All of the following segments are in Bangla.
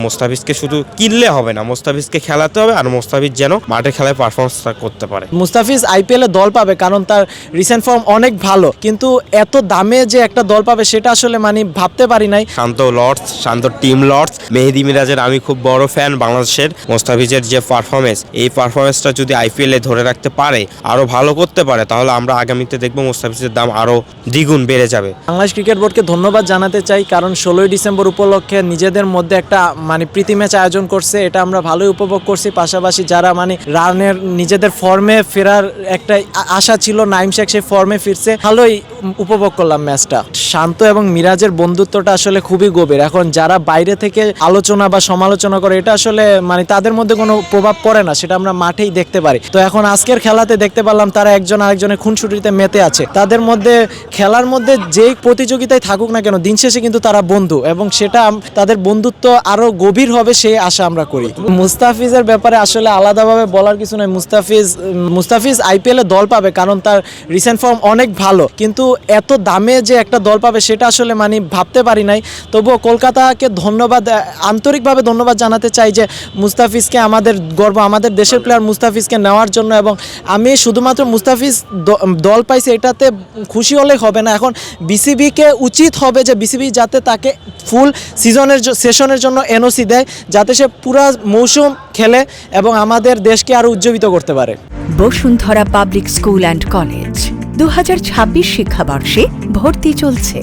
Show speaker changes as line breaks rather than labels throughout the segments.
মোস্তাফিজকে শুধু কিনলে হবে না, মোস্তাফিজকে খেলাতে হবে আর মোস্তাফিজ যেন মাঠে খেলায় পারফরমেন্স করতে পারে।
মুস্তাফিজ আইপিএলে দল পাবে কারণ তার রিসেন্ট ফর্ম অনেক ভালো, কিন্তু এত দামে যে একটা দল পাবে সেটা আসলে ভাবতে পারি নাই।
শান্ত লর্ডস, শান্ত টিম লর্ডস, মেহেদী মিরাজের আমি খুব বড় ফ্যান বাংলাদেশের। মোস্তাফিজের যে পারফরমেন্স, এই পারফরমেন্সটা যদি আইপিএলে ধরে রাখতে পারে, আরো ভালো করতে পারে, তাহলে আমরা আগামীতে দেখবো মোস্তাফিজের দাম আরো দ্বিগুণ বেড়ে যাবে।
বাংলাদেশ ক্রিকেট বোর্ডকে ধন্যবাদ জানাতে চাই, কারণ 16ই ডিসেম্বর উপলক্ষে নিজেদের মধ্যে একটা প্রীতি ম্যাচ আয়োজন করছে, এটা আমরা ভালোই উপভোগ করছি। পাশাপাশি যারা রানের নিজেদের ফর্মে ফেরার একটা আশা ছিল, নাইম শেখ সেই ফর্মে ফিরছে, ভালোই উপভোগ করলাম ম্যাচটা। শান্ত এবং মিরাজের বন্ধুত্বটা আসলে খুবই গভীর। এখন যারা বাইরে থেকে আলোচনা বা সমালোচনা করে, এটা আসলে তাদের মধ্যে কোনো প্রভাব পড়ে না, সেটা আমরা মাঠেই দেখতে পারি। তো এখন আজকের খেলাতে দেখতে পারলাম তারা একজন আরেকজনের খুনসুটিতে মেতে আছে। তাদের মধ্যে খেলার মধ্যে যেই প্রতিযোগিতায় থাকুক না কেন, দিন শেষে কিন্তু তারা বন্ধু, এবং সেটা তাদের বন্ধুত্ব আরো গভীর হবে সেই আশা আমরা করি। মুস্তাফিজের ব্যাপারে আসলে আলাদাভাবে বলার কিছু নয়। মুস্তাফিজ আইপিএলে দল পাবে কারণ তার রিসেন্ট ফর্ম অনেক ভালো, কিন্তু এত দামে যে একটা দল পাবে সেটা আসলে ভাবতে পারি নাই। তবুও কলকাতাকে আন্তরিকভাবে ধন্যবাদ জানাতে চাই যে মুস্তাফিজকে, আমাদের গর্ব, আমাদের দেশের প্লেয়ার মুস্তাফিজকে নেওয়ার জন্য। এবং আমি শুধুমাত্র মুস্তাফিজ দল পাইছে এটাতে খুশি হলে হবে না, এখন বিসিবিকে উচিত হবে যে বিসিবি যাতে তাকে ফুল সেশনের জন্য এনওসি দেয়, যাতে সে পুরো মৌসুম খেলে এবং আমাদের দেশকে আরো উজ্জীবিত করতে পারে।
Bashundhara public school and college 2026 শিক্ষাবর্ষে ভর্তি চলছে।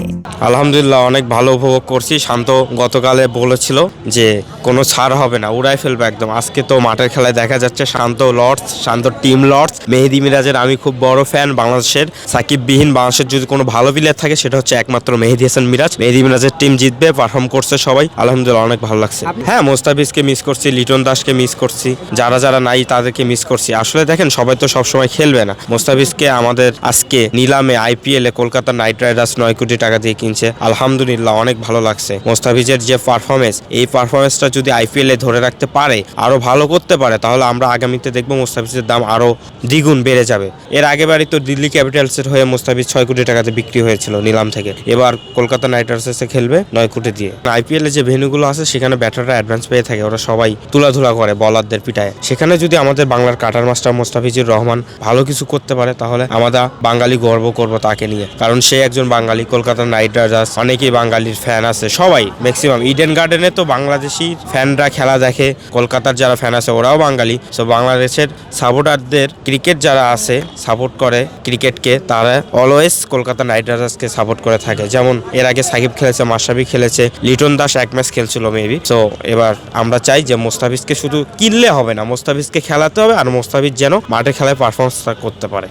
আলহামদুলিল্লাহ, অনেক ভালো উপভোগ করছি। শান্ত গতকালে বলেছিল যে কোনো ছাড় হবে না, উড়াই ফেলবে একদম। আজকে তো মাঠের খেলায় দেখা যাচ্ছে শান্ত লর্ডস, শান্ত টিম লর্ডস, মেহেদী মিরাজের আমি খুব বড় ফ্যান বাংলাদেশের। সাকিববিহীন বাংলাদেশের যদি কোনো ভালো প্লেয়ার থাকে সেটা হচ্ছে একমাত্র মেহেদী হাসান মিরাজ। মেহেদী মিরাজের টিম জিতবে, পারফর্ম করছে সবাই, আলহামদুলিল্লাহ অনেক ভালো লাগছে। হ্যাঁ, মোস্তাফিজকে মিস করছি, লিটন দাসকে মিস করছি, যারা নাই তাদেরকে মিস করছি। আসলে দেখেন, সবাই তো সবসময় খেলবে না। মোস্তাফিজকে আমাদের আজকে নিলামে আইপিএলে কলকাতা নাইট রাইডার্স 9 কোটি টাকা দিয়ে কিনছে, আলহামদুলিল্লাহ অনেক ভালো লাগছে। মোস্তাফিজের যে পারফরমেন্স, এই পারফরমেন্সটা যদি আইপিএলে ধরে রাখতে পারে, আরো ভালো করতে পারে, তাহলে আমরা আগামীতে দেখবো মোস্তাফিজের দাম আরো দ্বিগুণ বেড়ে যাবে। এর আগেবারই তো দিল্লি ক্যাপিটালসের হয়ে মোস্তাফিজ 6 কোটি টাকাতে বিক্রি হয়েছিল নিলাম থেকে। এবার কলকাতা নাইট রাইডার্সে খেলবে 9 কোটি দিয়ে। আইপিএলে যে ভেন্যুগুলো আছে সেখানে ব্যাটাররা অ্যাডভান্স পেয়ে থাকে, ওরা সবাই তুলাধুলা করে বলারদের পিটায়। সেখানে যদি আমাদের বাংলার কাটার মাস্টার মোস্তাফিজুর রহমান ভালো কিছু করতে পারে, তাহলে আমরা বাঙালি গর্ব করবো তাকে নিয়ে, কারণ সে একজন বাঙালি। কলকাতা নাইট রাইডার্স অনেকেই বাঙালির ফ্যান আছে, সবাই ম্যাক্সিমাম। ইডেন গার্ডেনে তো বাংলাদেশি ফ্যানরা খেলা দেখে, কলকাতার যারা ফ্যান আছে ওরাও বাঙালি। সো বাংলাদেশের সাপোর্টারদের ক্রিকেট যারা আছে, সাপোর্ট করে ক্রিকেটকে, তারা অলওয়েজ কলকাতা নাইট রাইডার্সকে সাপোর্ট করে থাকে। যেমন এর আগে সাকিব খেলেছে, মাশরাফি খেলেছে, লিটন দাস এক ম্যাচ খেলছিল মেবি। সো এবার আমরা চাই যে মোস্তাফিজকে শুধু কিনলে হবে না, মোস্তাফিজকে খেলাতে হবে আর মোস্তাফিজ যেন মাঠে খেলায় পারফরমেন্স করতে পারে।